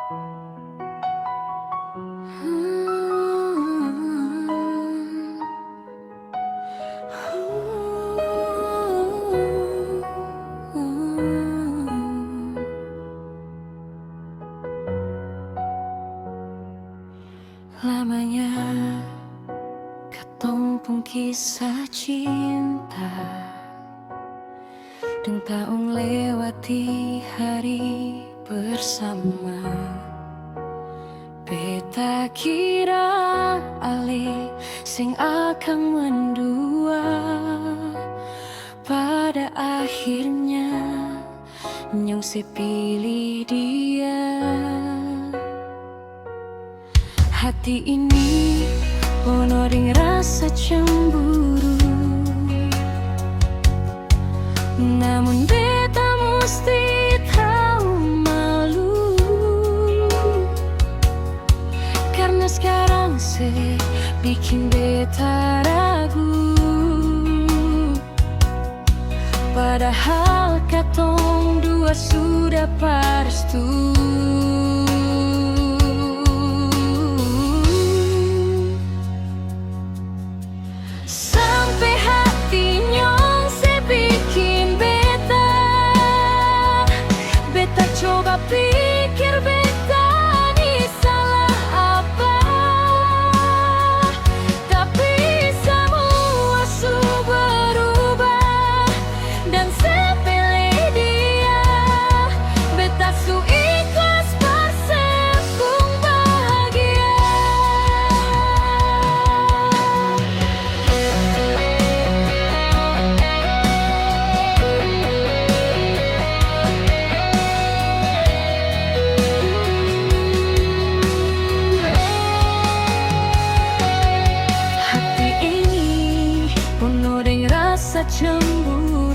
Lamanya katong pun kisah cinta, dan taung lewati hari bersama. Beta kira ale sing akan mendua, pada akhirnya nyong sepilih dia. Hati ini penuh dengan rasa cemburu, namun beta mesti tahu malu, karena sekarang bikin beta ragu. Padahal katong dua sudah parestu. Sampai hati nyong bikin beta coba pikir beta ni salah apa, tapi semua su berubah dan sepele dia. Beta su ikhlas bersepung bahagia. Rasa cemburu,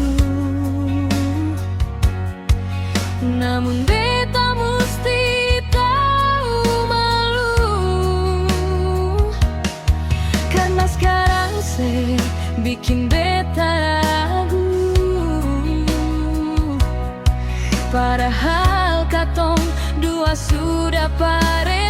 namun beta mesti tahu malu, karena sekarang bikin beta ragu. Padahal katong dua sudah pare.